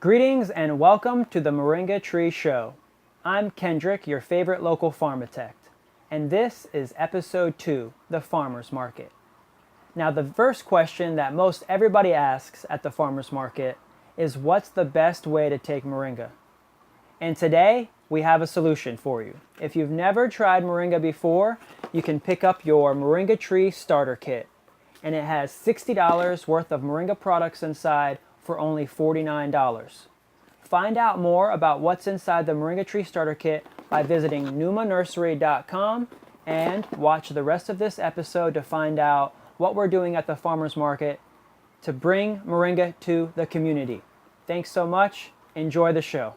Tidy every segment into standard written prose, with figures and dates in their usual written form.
Greetings and welcome to the Moringa Tree Show. I'm Kendrick, your favorite local pharmatect, and this is episode 2, the farmer's market. Now, the first question that most everybody asks at the farmer's market is what's the best way to take moringa? And today, we have a solution for you. If you've never tried moringa before, you can pick up your Moringa Tree Starter Kit, and it has $60 worth of moringa products inside for only $49. Find out more about what's inside the Moringa Tree Starter Kit by visiting numanursery.com and watch the rest of this episode to find out what we're doing at the farmer's market to bring moringa to the community. Thanks so much. Enjoy the show.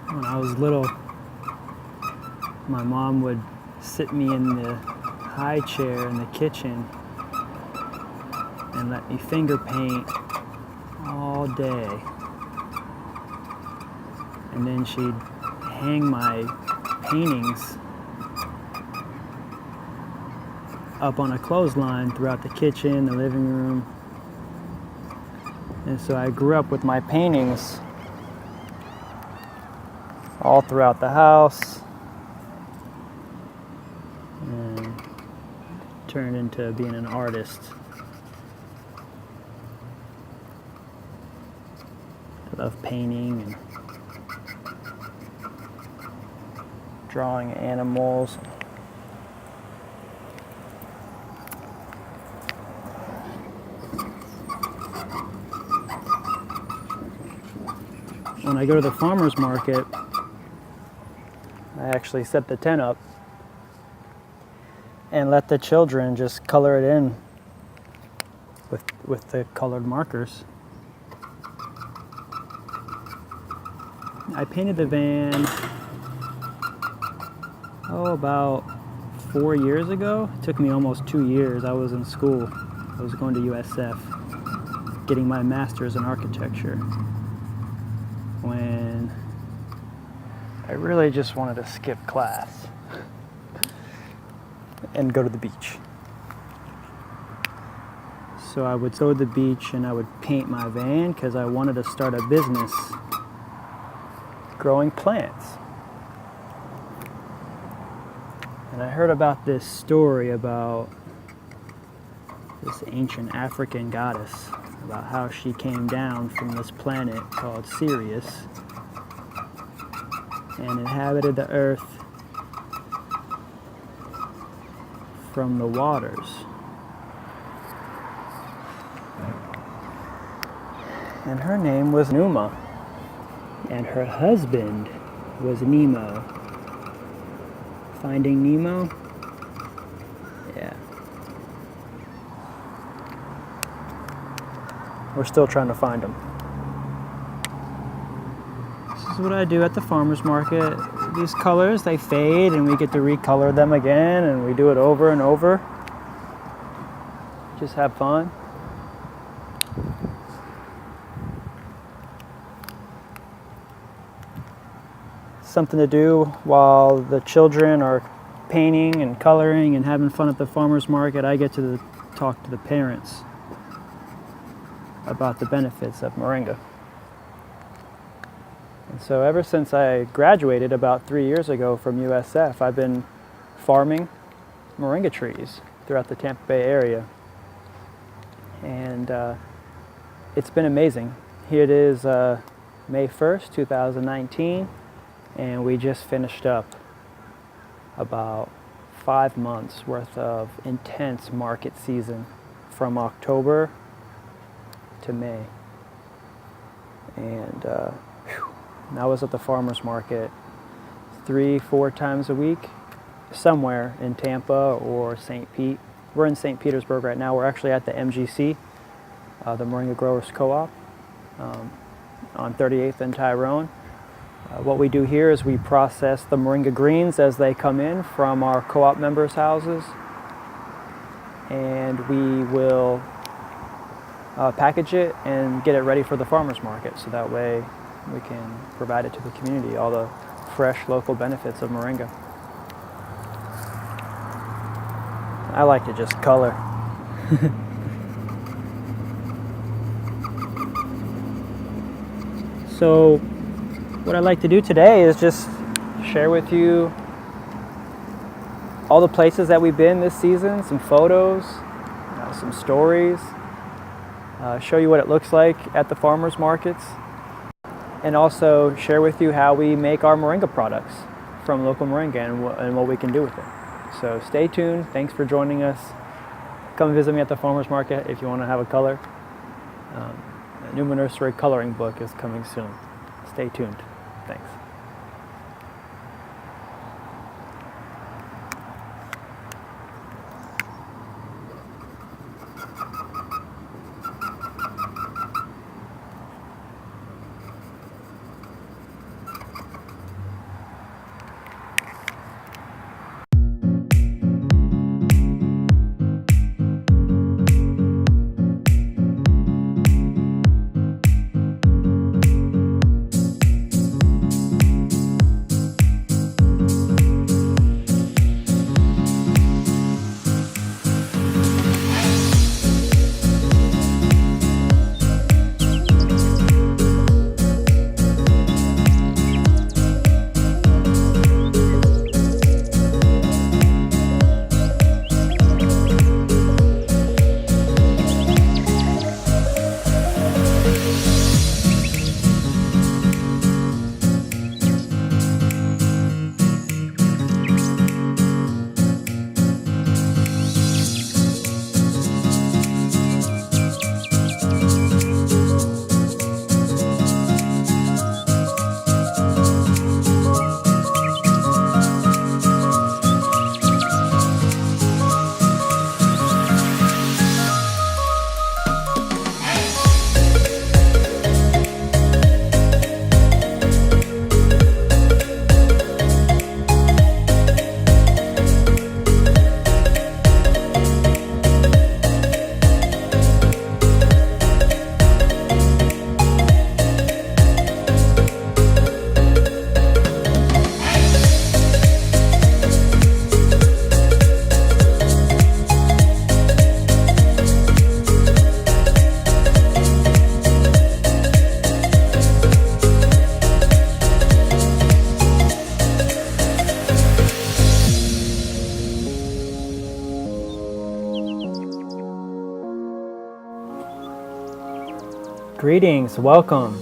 When I was little, my mom would sit me in the high chair in the kitchen and let me finger paint all day. And then she'd hang my paintings up on a clothesline throughout the kitchen, the living room. And so I grew up with my paintings all throughout the house and turned into being an artist. I love painting and drawing animals. When I go to the farmer's market, I actually set the tent up and let the children just color it in with the colored markers. I painted the van, about 4 years ago. It took me almost 2 years. I was in school. I was going to USF, getting my master's in architecture, when I really just wanted to skip class and go to the beach. So I would go to the beach and I would paint my van because I wanted to start a business growing plants. And I heard about this story about this ancient African goddess, about how she came down from this planet called Sirius and inhabited the earth from the waters. And her name was Numa, and her husband was Nemo. Finding Nemo? Yeah. We're still trying to find him. This is what I do at the farmer's market. These colors, they fade and we get to recolor them again, and we do it over and over. Just have fun. Something to do while the children are painting and coloring and having fun at the farmer's market, I get to talk to the parents about the benefits of moringa. And so ever since I graduated about 3 years ago from USF, I've been farming moringa trees throughout the Tampa Bay area. And it's been amazing. Here it is May 1st, 2019, and we just finished up about 5 months worth of intense market season from October to May. And I was at the farmer's market 3-4 times a week, somewhere in Tampa or St. Pete. We're in St. Petersburg right now. We're actually at the MGC, the Moringa Growers Co-op, on 38th and Tyrone. What we do here is we process the moringa greens as they come in from our co-op members' houses, and we will package it and get it ready for the farmer's market, so that way we can provide it to the community, all the fresh local benefits of moringa. I like to just color. So what I'd like to do today is just share with you all the places that we've been this season, some photos, some stories, show you what it looks like at the farmers markets, and also share with you how we make our moringa products from local moringa and what we can do with it. So stay tuned. Thanks for joining us. Come visit me at the farmers market if you want to have a color. The Numa Nursery coloring book is coming soon. Stay tuned. Thanks. Greetings, welcome.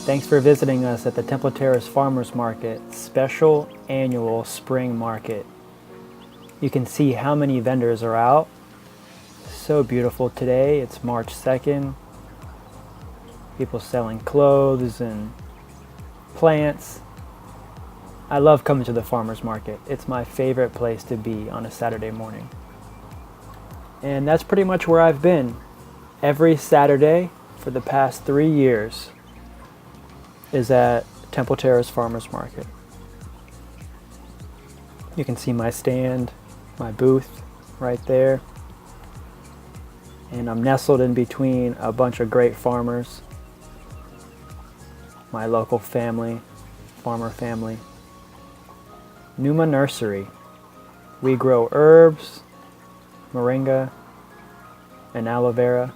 Thanks for visiting us at the Temple Terrace Farmers Market special annual spring market. You can see how many vendors are out. So beautiful today. It's March 2nd. People selling clothes and plants. I love coming to the farmers market. It's my favorite place to be on a Saturday morning. And that's pretty much where I've been. Every Saturday for the past 3 years is at Temple Terrace Farmers Market. You can see my stand, my booth right there. And I'm nestled in between a bunch of great farmers, my local family, farmer family. Numa Nursery. We grow herbs, moringa, and aloe vera.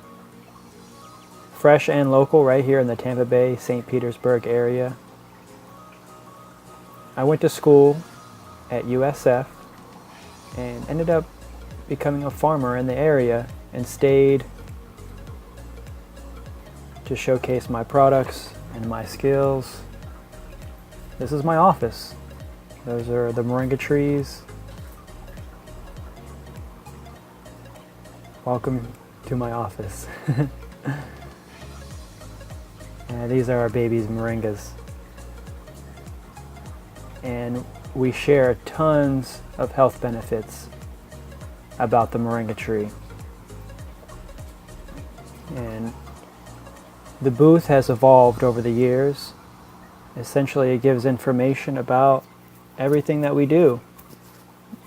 Fresh and local right here in the Tampa Bay, St. Petersburg area. I went to school at USF and ended up becoming a farmer in the area and stayed to showcase my products and my skills. This is my office. Those are the moringa trees. Welcome to my office. And these are our babies' moringas. And we share tons of health benefits about the moringa tree. And the booth has evolved over the years. Essentially, it gives information about everything that we do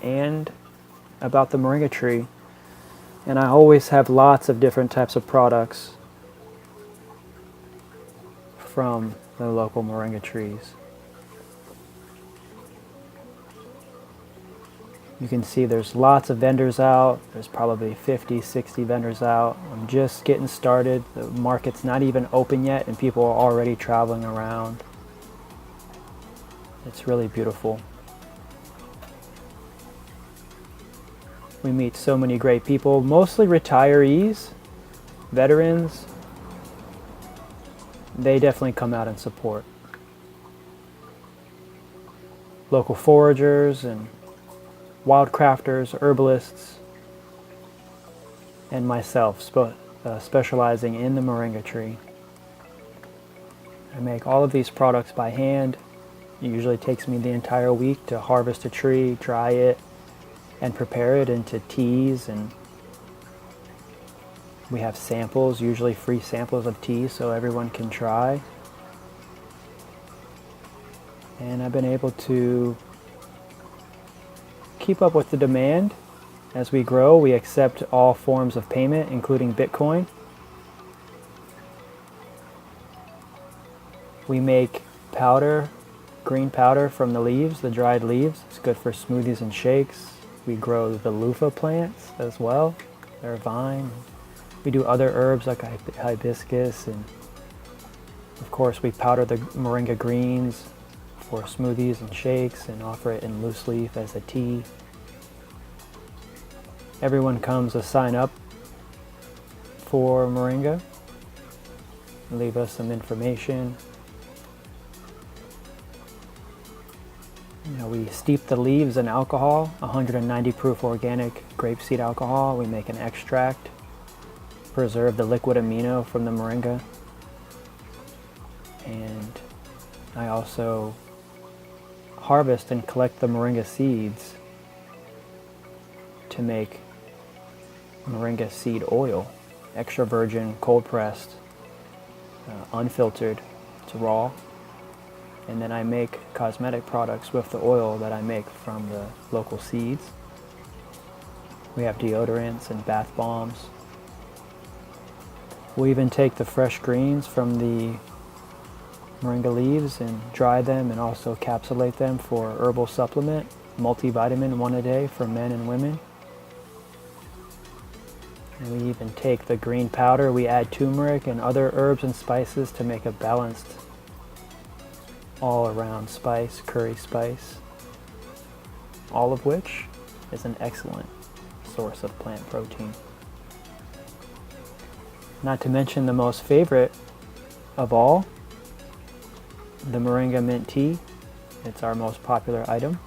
and about the moringa tree. And I always have lots of different types of products from the local moringa trees. You can see there's lots of vendors out. There's probably 50, 60 vendors out. I'm just getting started. The market's not even open yet and people are already traveling around. It's really beautiful. We meet so many great people, mostly retirees, veterans. They definitely come out and support. Local foragers and wildcrafters, herbalists, and myself specializing in the moringa tree. I make all of these products by hand. It usually takes me the entire week to harvest a tree, dry it, and prepare it into teas. And we have samples, usually free samples of tea so everyone can try. And I've been able to keep up with the demand. As we grow, we accept all forms of payment, including Bitcoin. We make powder, green powder from the leaves, the dried leaves. It's good for smoothies and shakes. We grow the loofah plants as well. They're a vine. We do other herbs like hibiscus, and of course we powder the moringa greens for smoothies and shakes and offer it in loose leaf as a tea. Everyone comes to sign up for moringa, leave us some information. We steep the leaves in alcohol, 190 proof organic grapeseed alcohol. We make an extract, preserve the liquid amino from the moringa. And I also harvest and collect the moringa seeds to make moringa seed oil, extra virgin, cold pressed, unfiltered. It's raw. And then I make cosmetic products with the oil that I make from the local seeds. We have deodorants and bath bombs. We even take the fresh greens from the moringa leaves and dry them and also encapsulate them for herbal supplement, multivitamin, 1 a day for men and women. And we even take the green powder, we add turmeric and other herbs and spices to make a balanced all-around spice, curry spice, all of which is an excellent source of plant protein. Not to mention the most favorite of all, the moringa mint tea. It's our most popular item.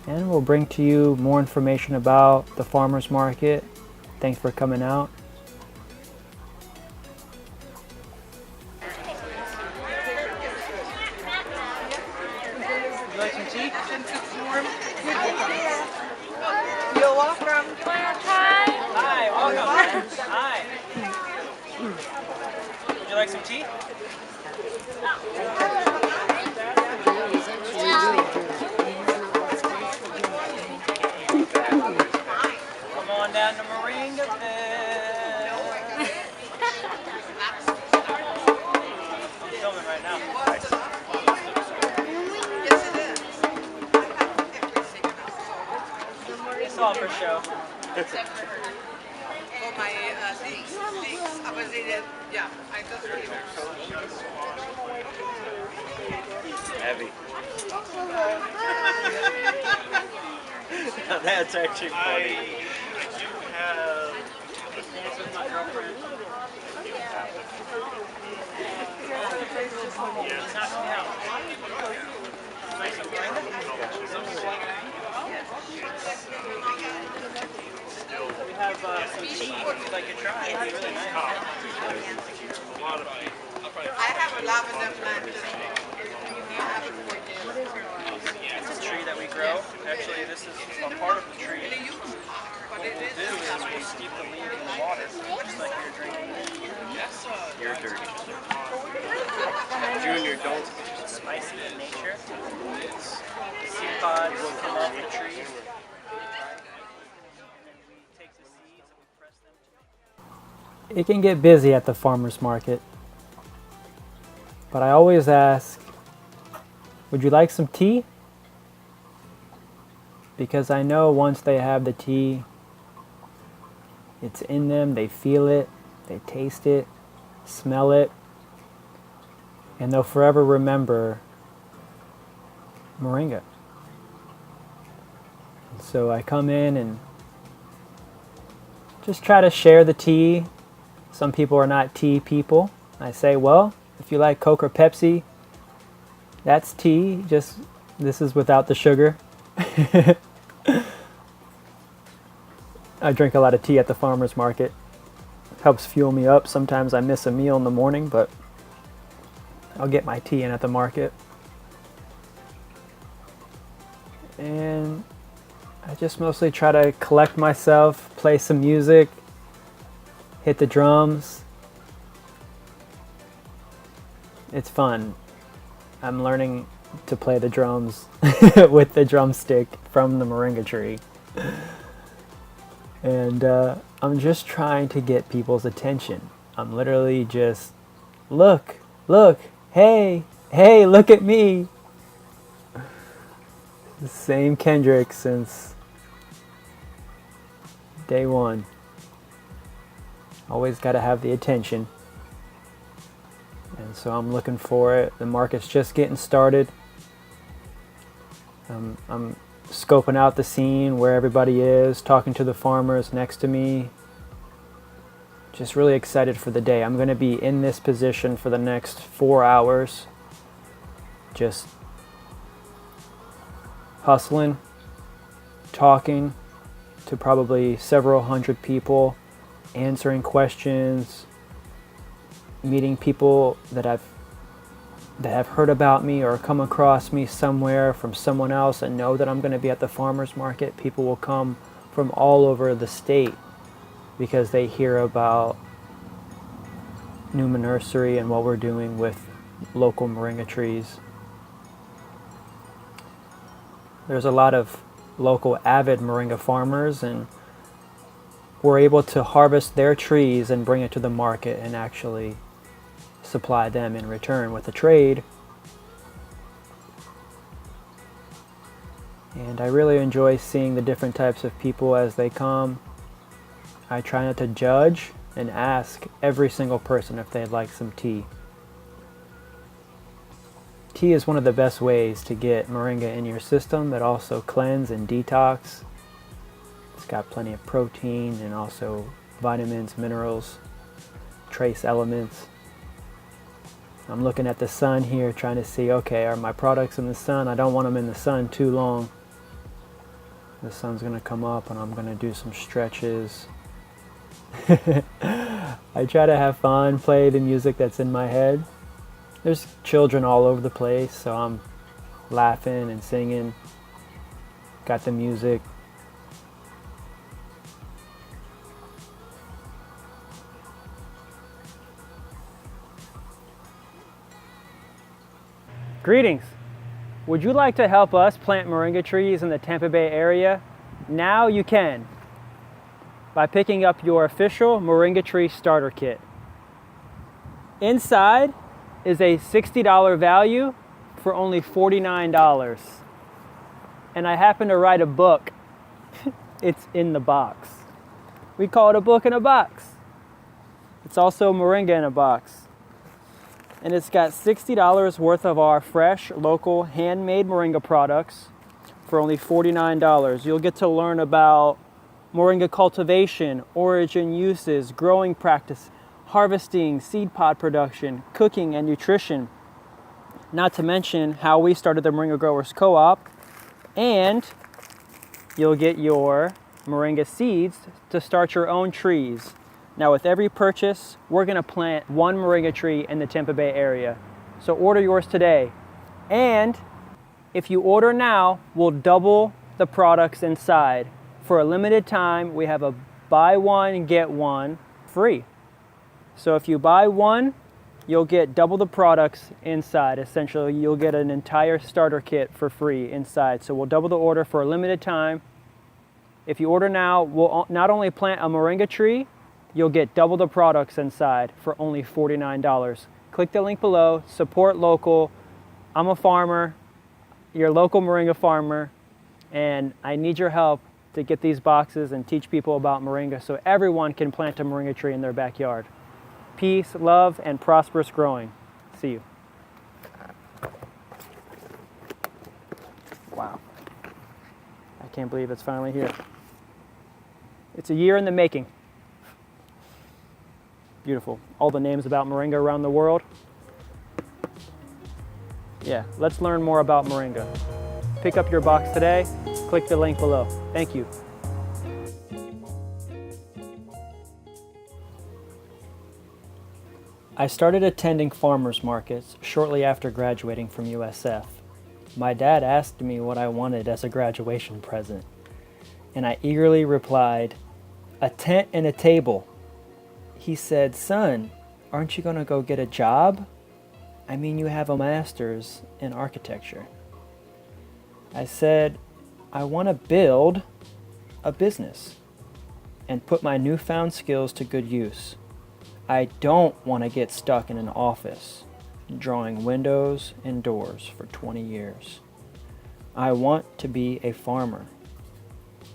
And we'll bring to you more information about the farmers market. Thanks for coming out. Would you like some tea? You're welcome. Hi, welcome. Hi. Would you like some tea? Come on down to Moringaville. I'm filming right now. all for show. For my things, I was in it, yeah, I just Heavy. That's actually funny. I do have dance with my girlfriend. Knock me out. Like some moringa? We have some tea if you'd like to try. It'd be really nice. I have a lavender plant. I have it for you. It's a tree that we grow. Actually, this is a part of the tree. What we'll do is we'll steep the leaf in the water, just like you're drinking. You're dirty. Junior, don't. It's spicy in nature. Seed pods will come off the tree. It can get busy at the farmer's market, but I always ask, would you like some tea? Because I know once they have the tea, it's in them, they feel it, they taste it, smell it, and they'll forever remember Moringa. So I come in and just try to share the tea. Some people are not tea people. I say, well, if you like Coke or Pepsi, that's tea, just this is without the sugar. I drink a lot of tea at the farmer's market. Helps fuel me up. Sometimes I miss a meal in the morning, but I'll get my tea in at the market. And I just mostly try to collect myself, play some music, hit the drums. It's fun. I'm learning to play the drums with the drumstick from the Moringa tree. And I'm just trying to get people's attention. I'm literally just, look, hey, look at me. The same Kendrick since day one. Always got to have the attention. And so I'm looking for it. The market's just getting started. I'm scoping out the scene where everybody is, talking to the farmers next to me. Just really excited for the day. I'm going to be in this position for the next 4 hours. Just hustling, talking to probably several hundred people, answering questions, meeting people that have heard about me or come across me somewhere from someone else and know that I'm going to be at the farmer's market. People will come from all over the state because they hear about Numa Nursery and what we're doing with local moringa trees. There's a lot of local avid moringa farmers, and we're able to harvest their trees and bring it to the market and actually supply them in return with a trade. And I really enjoy seeing the different types of people as they come. I try not to judge and ask every single person if they'd like some tea. Tea is one of the best ways to get moringa in your system, but also cleanse and detox. It's got plenty of protein and also vitamins, minerals, trace elements. I'm looking at the sun here trying to see, okay, are my products in the sun? I don't want them in the sun too long. The sun's going to come up and I'm going to do some stretches. I try to have fun, play the music that's in my head. There's children all over the place, so I'm laughing and singing. Got the music. Greetings. Would you like to help us plant moringa trees in the Tampa Bay area? Now you can by picking up your official Moringa Tree Starter Kit. Inside is a $60 value for only $49. And I happen to write a book it's in the box. We call it a book in a box. It's also Moringa in a box. And it's got $60 worth of our fresh, local, handmade Moringa products for only $49. You'll get to learn about Moringa cultivation, origin uses, growing practice, harvesting, seed pod production, cooking, and nutrition. Not to mention how we started the Moringa Growers Co-op. And you'll get your Moringa seeds to start your own trees. Now with every purchase, we're gonna plant one Moringa tree in the Tampa Bay area. So order yours today. And if you order now, we'll double the products inside. For a limited time, we have a buy one, get one free. So if you buy one, you'll get double the products inside. Essentially, you'll get an entire starter kit for free inside. So we'll double the order for a limited time. If you order now, we'll not only plant a Moringa tree, you'll get double the products inside for only $49. Click the link below, support local. I'm a farmer, your local Moringa farmer, and I need your help to get these boxes and teach people about Moringa so everyone can plant a Moringa tree in their backyard. Peace, love, and prosperous growing. See you. Wow. I can't believe it's finally here. It's a year in the making. Beautiful. All the names about Moringa around the world. Yeah, let's learn more about Moringa. Pick up your box today. Click the link below. Thank you. I started attending farmers markets shortly after graduating from USF. My dad asked me what I wanted as a graduation present, and I eagerly replied, "A tent and a table." He said, "Son, aren't you gonna go get a job? I mean, you have a master's in architecture." I said, "I want to build a business and put my newfound skills to good use. I don't want to get stuck in an office drawing windows and doors for 20 years. I want to be a farmer,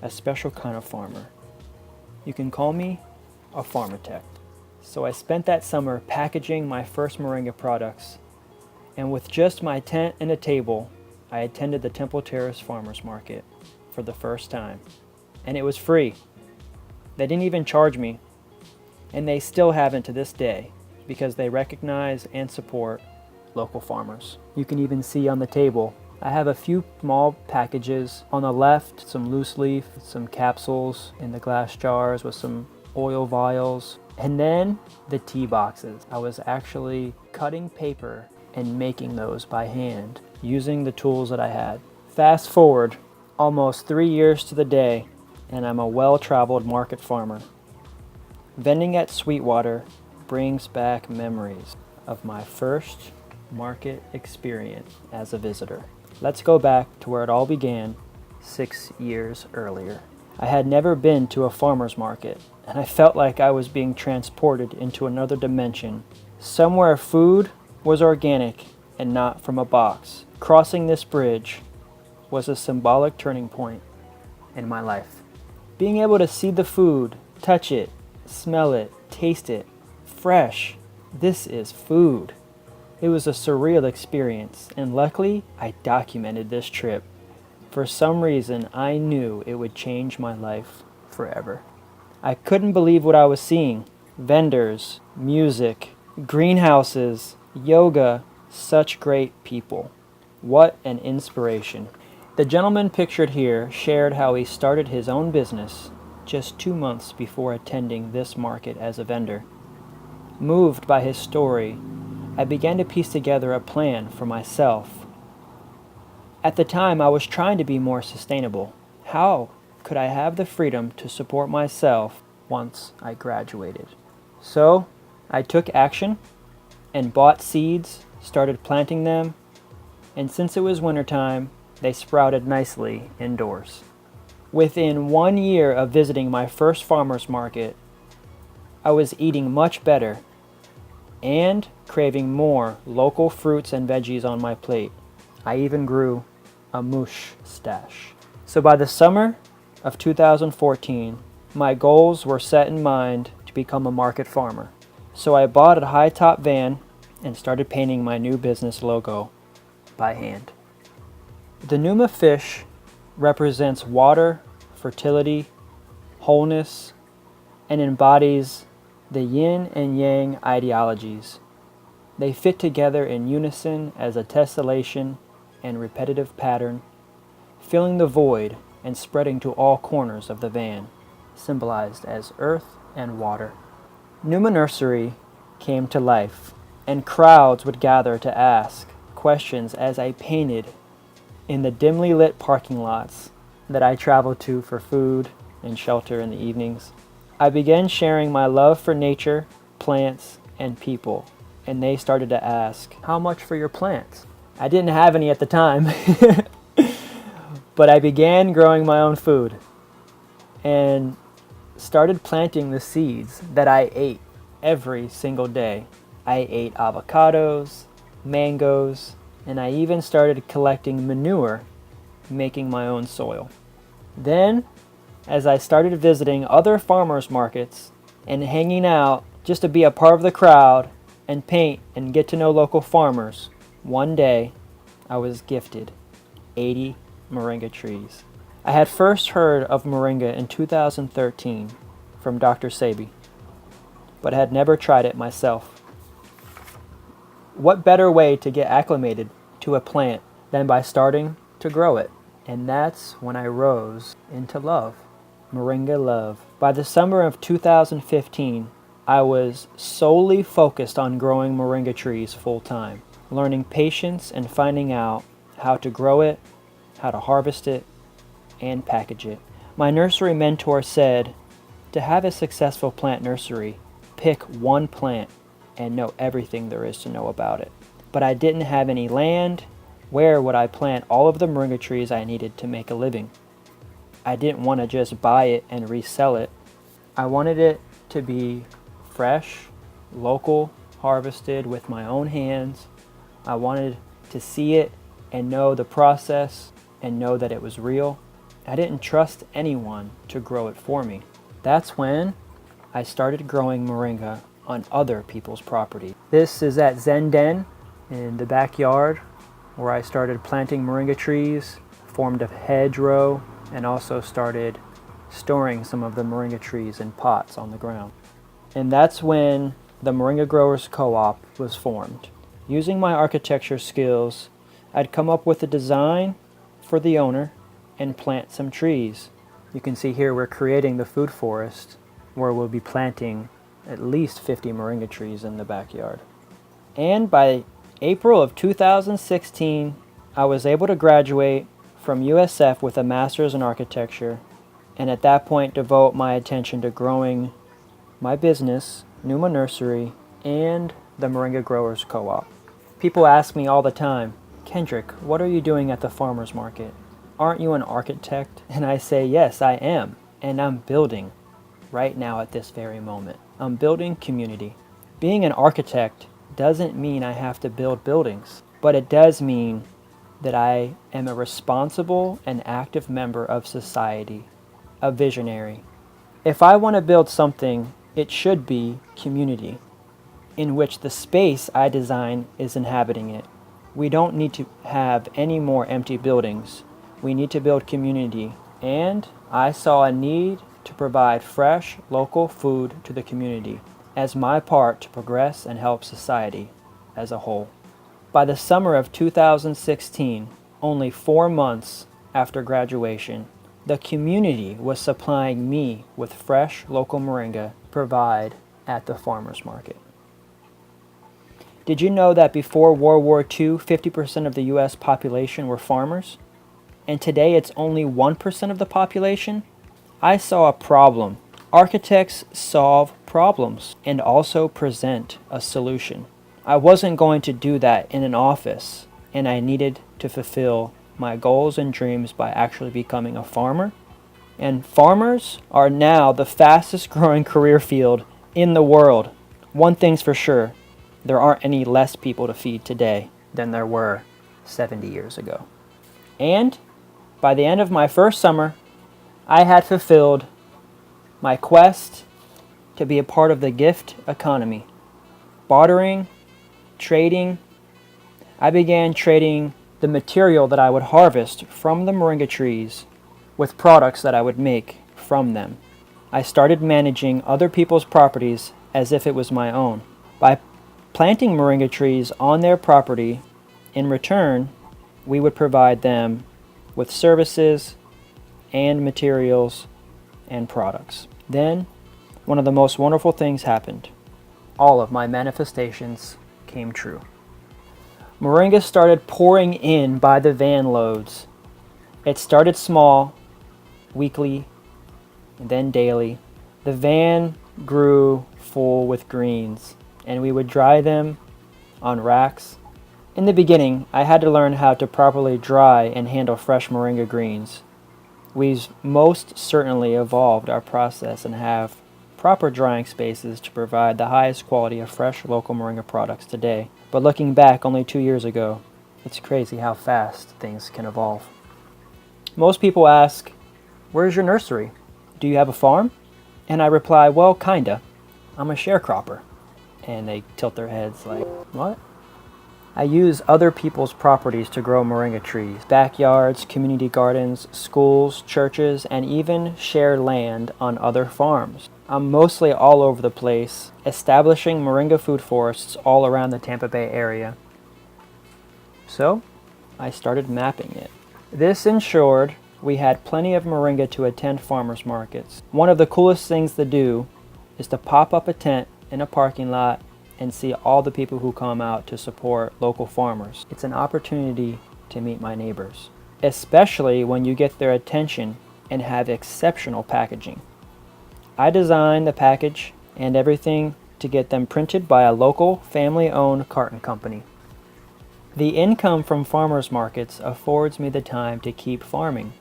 a special kind of farmer. You can call me a farmatech." So I spent that summer packaging my first Moringa products, and with just my tent and a table, I attended the Temple Terrace Farmers Market for the first time, and it was free. They didn't even charge me, and they still haven't to this day because they recognize and support local farmers. You can even see on the table, I have a few small packages. On the left, some loose leaf, some capsules in the glass jars with some oil vials, and then the tea boxes. I was actually cutting paper and making those by hand using the tools that I had. Fast forward almost 3 years to the day, and I'm a well-traveled market farmer. Vending at Sweetwater brings back memories of my first market experience as a visitor. Let's go back to where it all began 6 years earlier. I had never been to a farmer's market, and I felt like I was being transported into another dimension, somewhere food was organic and not from a box. Crossing this bridge was a symbolic turning point in my life. Being able to see the food, touch it, smell it, taste it, fresh. This is food. It was a surreal experience, and luckily, I documented this trip. For some reason, I knew it would change my life forever. I couldn't believe what I was seeing. Vendors, music, greenhouses, yoga, such great people. What an inspiration. The gentleman pictured here shared how he started his own business just 2 months before attending this market as a vendor. Moved by his story, I began to piece together a plan for myself. At the time, I was trying to be more sustainable. How could I have the freedom to support myself once I graduated? So, I took action and bought seeds, started planting them, and since it was wintertime, they sprouted nicely indoors. Within 1 year of visiting my first farmer's market, I was eating much better and craving more local fruits and veggies on my plate. I even grew a moosh stash. So by the summer of 2014, my goals were set in mind to become a market farmer. So I bought a high-top van and started painting my new business logo by hand. The Numa fish represents water, fertility, wholeness, and embodies the yin and yang ideologies. They fit together in unison as a tessellation and repetitive pattern, filling the void and spreading to all corners of the van, symbolized as earth and water. Numa Nursery came to life, and crowds would gather to ask questions as I painted in the dimly lit parking lots that I traveled to for food and shelter in the evenings. I began sharing my love for nature, plants, and people, and they started to ask, "How much for your plants?" I didn't have any at the time, but I began growing my own food and started planting the seeds that I ate every single day. I ate avocados, mangoes, and I even started collecting manure, making my own soil. Then, as I started visiting other farmers markets and hanging out just to be a part of the crowd and paint and get to know local farmers, one day I was gifted 80 moringa trees. I had first heard of moringa in 2013 from Dr. Sabi, but had never tried it myself. What better way to get acclimated to a plant than by starting to grow it? And that's when I rose into love. Moringa love. By the summer of 2015, I was solely focused on growing moringa trees full time, learning patience and finding out how to grow it, how to harvest it, and package it. My nursery mentor said, to have a successful plant nursery, pick one plant and know everything there is to know about it. But I didn't have any land. Where would I plant all of the moringa trees I needed to make a living? I didn't want to just buy it and resell it. I wanted it to be fresh, local, harvested with my own hands. I wanted to see it and know the process and know that it was real. I didn't trust anyone to grow it for me. That's when I started growing moringa on other people's property. This is at Zen Den in the backyard where I started planting moringa trees, formed a hedgerow, and also started storing some of the moringa trees in pots on the ground. And that's when the Moringa Growers Co-op was formed. Using my architecture skills, I'd come up with a design for the owner and plant some trees. You can see here we're creating the food forest where we'll be planting at least 50 moringa trees in the backyard. And by April of 2016, I was able to graduate from USF with a master's in architecture, and at that point devote my attention to growing my business, Numa Nursery, and the Moringa Growers Co-op. People ask me all the time, Kendrick, what are you doing at the farmer's market? Aren't you an architect? And I say, yes, I am, and I'm building right now at this very moment. I'm building community. Being an architect doesn't mean I have to build buildings, but it does mean that I am a responsible and active member of society, a visionary. If I want to build something, it should be community, in which the space I design is inhabiting it. We don't need to have any more empty buildings. We need to build community, and I saw a need to provide fresh, local food to the community as my part to progress and help society as a whole. By the summer of 2016, only 4 months after graduation, the community was supplying me with fresh local moringa to provide at the farmer's market. Did you know that before World War II, 50% of the U.S. population were farmers? And today it's only 1% of the population? I saw a problem. Architects solve problems and also present a solution. I wasn't going to do that in an office, and I needed to fulfill my goals and dreams by actually becoming a farmer. And farmers are now the fastest growing career field in the world. One thing's for sure, there aren't any less people to feed today than there were 70 years ago. And by the end of my first summer, I had fulfilled my quest to be a part of the gift economy. Bartering, trading. I began trading the material that I would harvest from the moringa trees with products that I would make from them. I started managing other people's properties as if it was my own. By planting moringa trees on their property, in return, we would provide them with services and materials and products. Then, one of the most wonderful things happened. All of my manifestations came true. Moringa started pouring in by the van loads. It started small, weekly, and then daily. The van grew full with greens, and we would dry them on racks. In the beginning, I had to learn how to properly dry and handle fresh moringa greens. We've most certainly evolved our process and have proper drying spaces to provide the highest quality of fresh local moringa products today. But looking back only 2 years ago, it's crazy how fast things can evolve. Most people ask, "Where's your nursery? Do you have a farm?" And I reply, "Well, kinda. I'm a sharecropper." And they tilt their heads like, "What?" I use other people's properties to grow moringa trees. Backyards, community gardens, schools, churches, and even share land on other farms. I'm mostly all over the place, establishing moringa food forests all around the Tampa Bay area. So, I started mapping it. This ensured we had plenty of moringa to attend farmers markets. One of the coolest things to do is to pop up a tent in a parking lot and see all the people who come out to support local farmers. It's an opportunity to meet my neighbors, especially when you get their attention and have exceptional packaging. I designed the package and everything to get them printed by a local family-owned carton company. The income from farmers markets affords me the time to keep farming,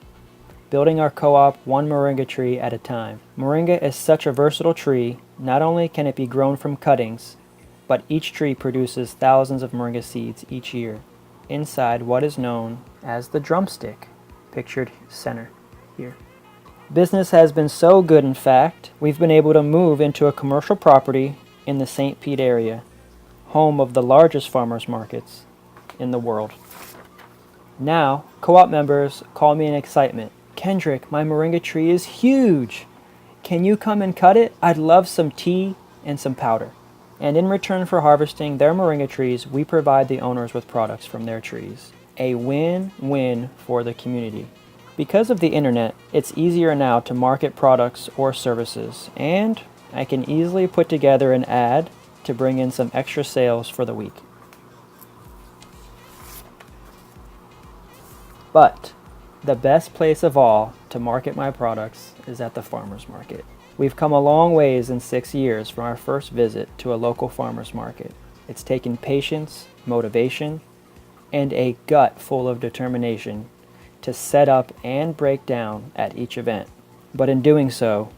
building our co-op one moringa tree at a time. Moringa is such a versatile tree. Not only can it be grown from cuttings, but each tree produces thousands of moringa seeds each year inside what is known as the drumstick, pictured center here. Business has been so good, in fact, we've been able to move into a commercial property in the St. Pete area, home of the largest farmers markets in the world. Now, co-op members call me in excitement. "Kendrick, my moringa tree is huge. Can you come and cut it? I'd love some tea and some powder." And in return for harvesting their moringa trees, we provide the owners with products from their trees. A win-win for the community. Because of the internet, it's easier now to market products or services, and I can easily put together an ad to bring in some extra sales for the week. But the best place of all to market my products is at the farmers market. We've come a long ways in 6 years from our first visit to a local farmers market. It's taken patience, motivation, and a gut full of determination to set up and break down at each event. But in doing so,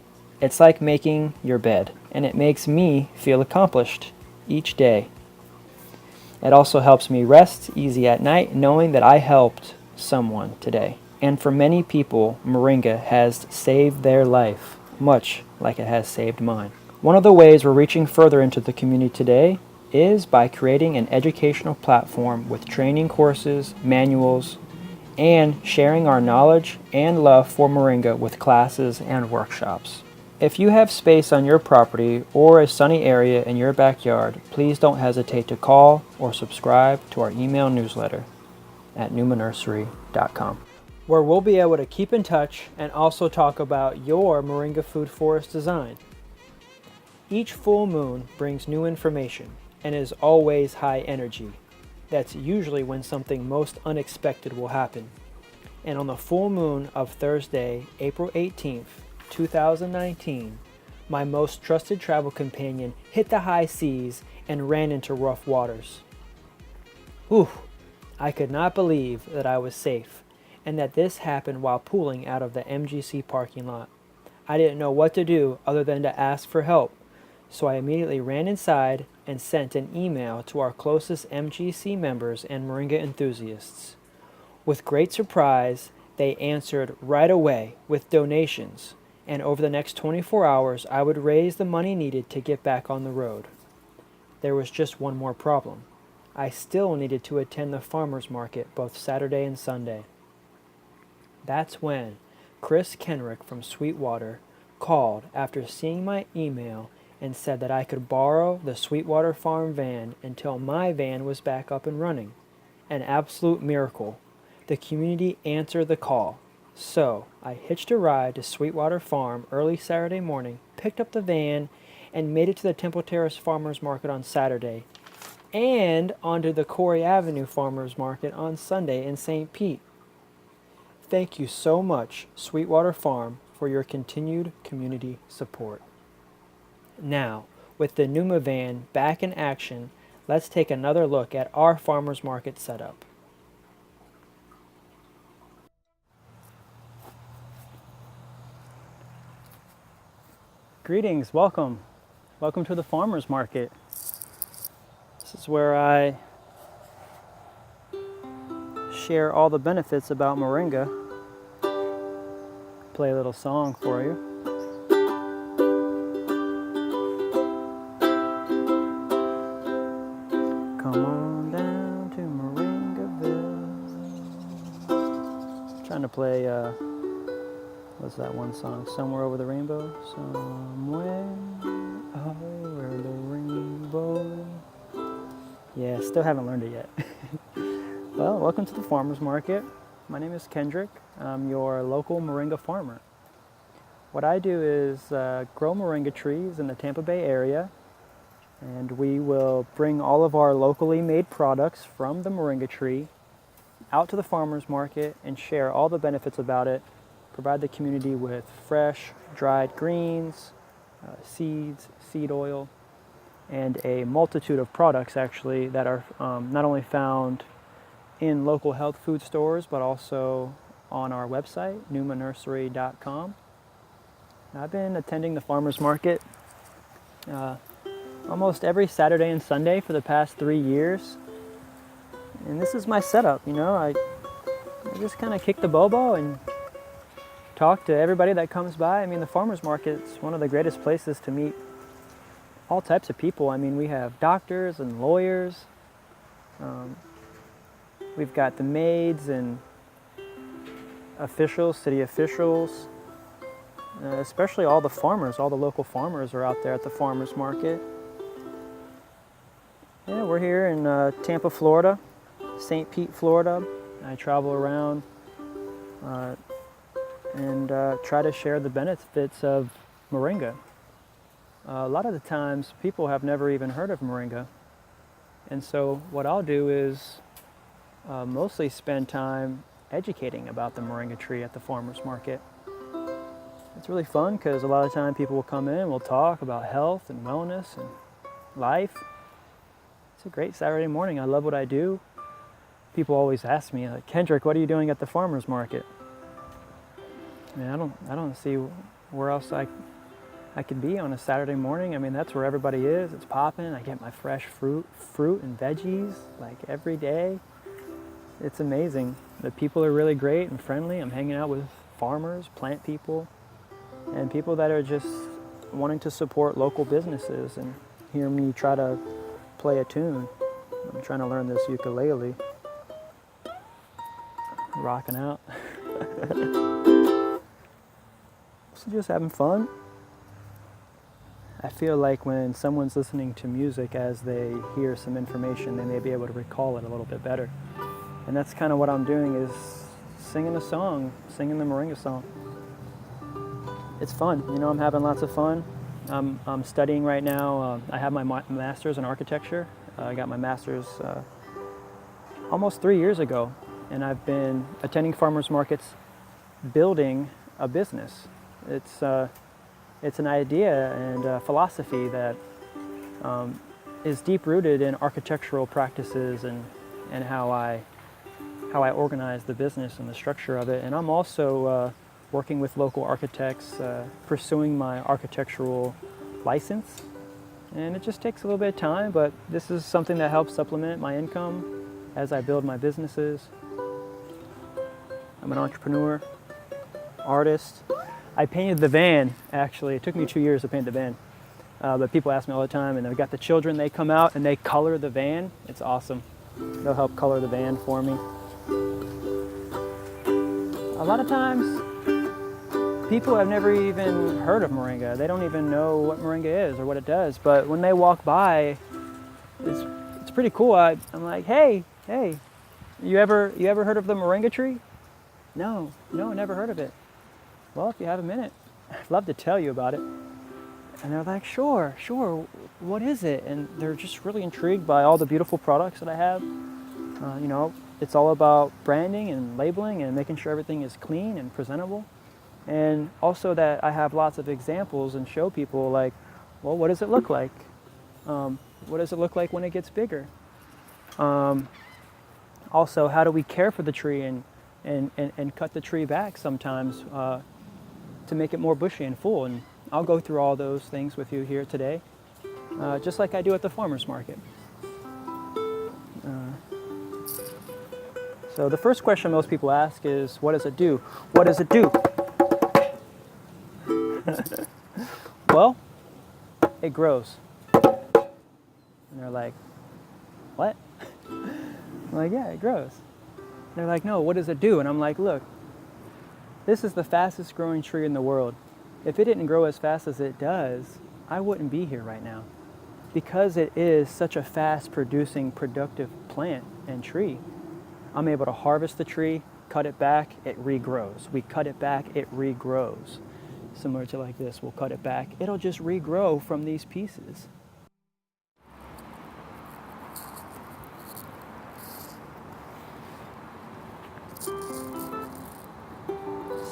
it's like making your bed, and it makes me feel accomplished each day. It also helps me rest easy at night knowing that I helped someone today. And for many people, moringa has saved their life, much like it has saved mine. One of the ways we're reaching further into the community today is by creating an educational platform with training courses, manuals, and sharing our knowledge and love for moringa with classes and workshops. If you have space on your property or a sunny area in your backyard, please don't hesitate to call or subscribe to our email newsletter at numanursery.com, where we'll be able to keep in touch and also talk about your moringa food forest design. Each full moon brings new information and is always high energy. That's usually when something most unexpected will happen. And on the full moon of Thursday, April 18th, 2019, my most trusted travel companion hit the high seas and ran into rough waters. Whew, I could not believe that I was safe and that this happened while pulling out of the MGC parking lot. I didn't know what to do other than to ask for help, so I immediately ran inside and sent an email to our closest MGC members and moringa enthusiasts. With great surprise, They answered right away with donations, and over the next 24 hours, I would raise the money needed to get back on the road. There was just one more problem. I still needed to attend the farmers market both Saturday and Sunday. That's when Chris Kenrick from Sweetwater called after seeing my email and said that I could borrow the Sweetwater Farm van until my van was back up and running. An absolute miracle. The community answered the call. So I hitched a ride to Sweetwater Farm early Saturday morning, picked up the van, and made it to the Temple Terrace Farmers Market on Saturday, and onto the Corey Avenue Farmers Market on Sunday in St. Pete. Thank you so much, Sweetwater Farm, for your continued community support. Now, with the Numa van back in action, let's take another look at our farmers market setup. Greetings, welcome. Welcome to the farmers market. This is where I share all the benefits about moringa. Play a little song for you. Come on down to Moringaville. Trying to play, what's that one song? Somewhere Over the Rainbow? Somewhere over the rainbow. Yeah, still haven't learned it yet. Well, welcome to the farmers market. My name is Kendrick. I'm your local moringa farmer. What I do is grow moringa trees in the Tampa Bay area, and we will bring all of our locally made products from the moringa tree out to the farmers market and share all the benefits about it, provide the community with fresh, dried greens, seeds, seed oil, and a multitude of products actually that are not only found in local health food stores but also on our website, numanursery.com. I've been attending the farmers market almost every Saturday and Sunday for the past 3 years, and this is my setup. You know, I just kind of kick the bobo and talk to everybody that comes by. I mean, the farmers market's one of the greatest places to meet all types of people. I mean, we have doctors and lawyers. We've got the maids and officials, city officials, especially all the farmers, all the local farmers are out there at the farmers market. Yeah, we're here in Tampa, Florida, St. Pete, Florida. I travel around and try to share the benefits of moringa. A lot of the times people have never even heard of moringa, and so what I'll do is mostly spend time educating about the moringa tree at the farmers market. It's really fun because a lot of time people will come in and we'll talk about health and wellness and life. It's a great Saturday morning. I love what I do. People always ask me, like, Kendrick, what are you doing at the farmers market? I mean, I don't see where else I could be on a Saturday morning. I mean, that's where everybody is. It's popping. I get my fresh fruit and veggies like every day. It's amazing. The people are really great and friendly. I'm hanging out with farmers, plant people, and people that are just wanting to support local businesses and hear me try to play a tune. I'm trying to learn this ukulele. Rocking out. So just having fun. I feel like when someone's listening to music as they hear some information, they may be able to recall it a little bit better. And that's kind of what I'm doing, is singing a song, singing the moringa song. It's fun, you know, I'm having lots of fun. I'm studying right now. I have my master's in architecture. I got my master's almost 3 years ago, and I've been attending farmers markets, building a business. It's an idea and a philosophy that is deep-rooted in architectural practices and how I organize the business and the structure of it. And I'm also working with local architects, pursuing my architectural license. And it just takes a little bit of time, but this is something that helps supplement my income as I build my businesses. I'm an entrepreneur, artist. I painted the van, actually. It took me 2 years to paint the van. But people ask me all the time, and they've got the children, they come out and they color the van. It's awesome. They'll help color the van for me. A lot of times, people have never even heard of moringa. They don't even know what moringa is or what it does. But when they walk by, it's pretty cool. I'm like, hey, you ever heard of the moringa tree? No, never heard of it. Well, if you have a minute, I'd love to tell you about it. And they're like, sure, what is it? And they're just really intrigued by all the beautiful products that I have. It's all about branding and labeling and making sure everything is clean and presentable. And also that I have lots of examples and show people like, well, what does it look like? What does it look like when it gets bigger? Also, how do we care for the tree and cut the tree back sometimes to make it more bushy and full? And I'll go through all those things with you here today, just like I do at the farmer's market. So the first question most people ask is, what does it do? What does it do? Well, it grows. And they're like, what? I'm like, yeah, it grows. And they're like, no, what does it do? And I'm like, look, this is the fastest growing tree in the world. If it didn't grow as fast as it does, I wouldn't be here right now. Because it is such a fast producing, productive plant and tree, I'm able to harvest the tree, cut it back, it regrows. We cut it back, it regrows. Similar to like this, we'll cut it back, it'll just regrow from these pieces.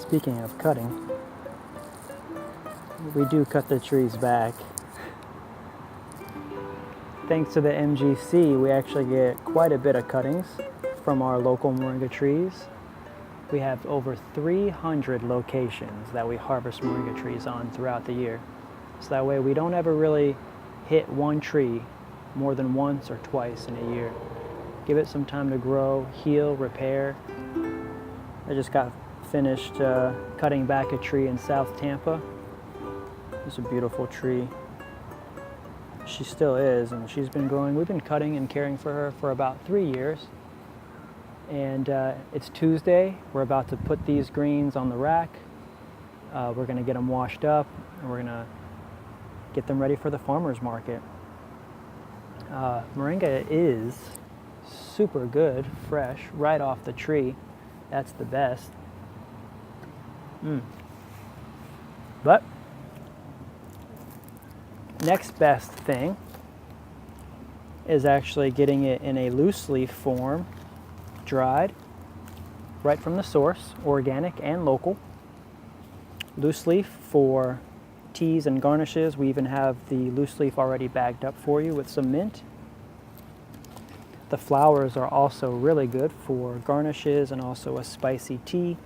Speaking of cutting, we do cut the trees back. Thanks to the MGC, we actually get quite a bit of cuttings from our local moringa trees. We have over 300 locations that we harvest moringa trees on throughout the year. So that way we don't ever really hit one tree more than once or twice in a year. Give it some time to grow, heal, repair. I just got finished cutting back a tree in South Tampa. It's a beautiful tree. She still is, and she's been growing. We've been cutting and caring for her for about 3 years. And it's Tuesday. We're about to put these greens on the rack. We're going to get them washed up, and we're going to get them ready for the farmer's market. Moringa is super good, fresh, right off the tree. That's the best. But next best thing is actually getting it in a loose leaf form, dried, right from the source, organic and local. Loose leaf for teas and garnishes. We even have the loose leaf already bagged up for you with some mint. The flowers are also really good for garnishes and also a spicy tea.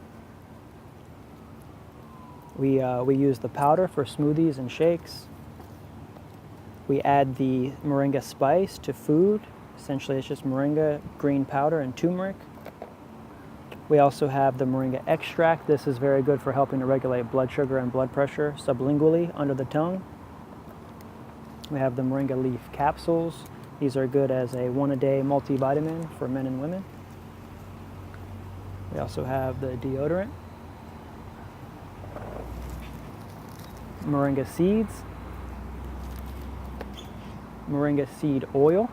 We use the powder for smoothies and shakes. We add the moringa spice to food. Essentially, it's just moringa, green powder, and turmeric. We also have the moringa extract. This is very good for helping to regulate blood sugar and blood pressure sublingually under the tongue. We have the moringa leaf capsules. These are good as a one-a-day multivitamin for men and women. We also have the deodorant. Moringa seeds. Moringa seed oil.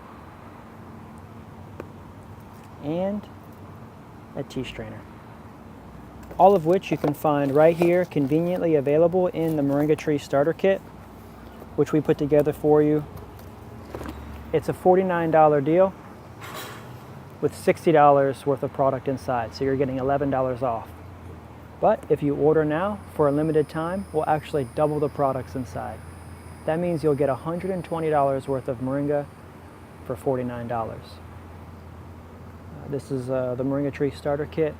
And a tea strainer. All of which you can find right here, conveniently available in the Moringa Tree Starter Kit, which we put together for you. It's a $49 deal with $60 worth of product inside, so you're getting $11 off. But if you order now for a limited time, we'll actually double the products inside. That means you'll get $120 worth of moringa for $49. This is the Moringa Tree Starter Kit.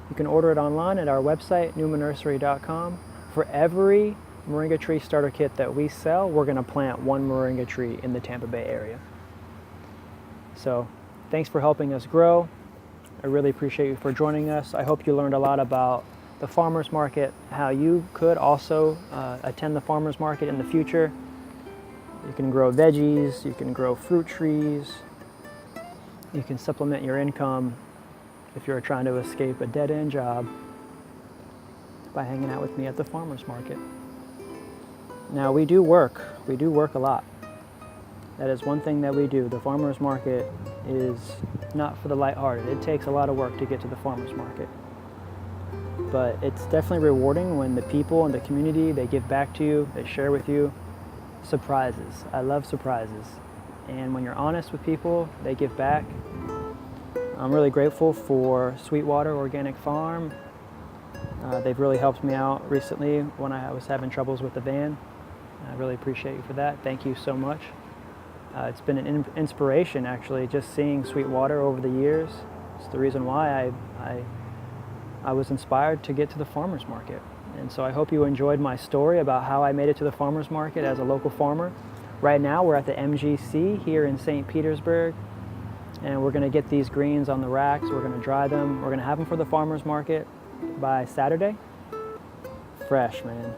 You can order it online at our website, numanursery.com. For every Moringa Tree Starter Kit that we sell, we're going to plant one moringa tree in the Tampa Bay area. So thanks for helping us grow. I really appreciate you for joining us. I hope you learned a lot about the farmers market, how you could also attend the farmers market in the future. You can grow veggies, you can grow fruit trees, you can supplement your income if you're trying to escape a dead-end job by hanging out with me at the farmers market. Now we do work a lot. That is one thing that we do. The farmers market is not for the lighthearted. It takes a lot of work to get to the farmers market. But it's definitely rewarding when the people in the community, they give back to you, they share with you. Surprises. I love surprises. And when you're honest with people, they give back. I'm really grateful for Sweetwater Organic Farm. They've really helped me out recently when I was having troubles with the van. I really appreciate you for that. Thank you so much. It's been an inspiration, actually, just seeing Sweetwater over the years. It's the reason why I was inspired to get to the farmers market. And so I hope you enjoyed my story about how I made it to the farmers market as a local farmer. Right now we're at the MGC here in St. Petersburg, and we're going to get these greens on the racks. We're going to dry them. We're going to have them for the farmers market by Saturday. Fresh, man.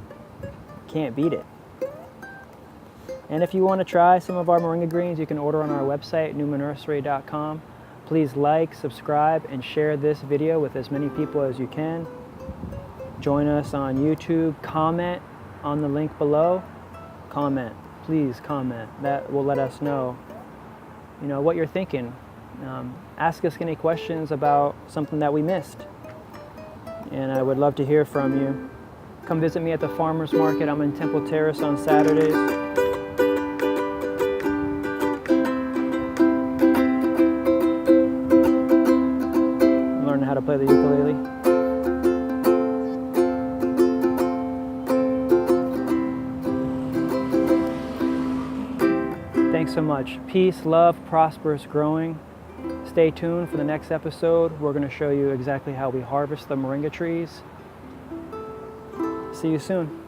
Can't beat it. And if you want to try some of our moringa greens, you can order on our website, numanursery.com. Please like, subscribe, and share this video with as many people as you can. Join us on YouTube. Comment on the link below. Comment. Please comment. That will let us know, what you're thinking. Ask us any questions about something that we missed. And I would love to hear from you. Come visit me at the farmers market. I'm in Temple Terrace on Saturdays. Learning how to play the ukulele. Thanks so much. Peace, love, prosperous growing. Stay tuned for the next episode. We're going to show you exactly how we harvest the moringa trees. See you soon.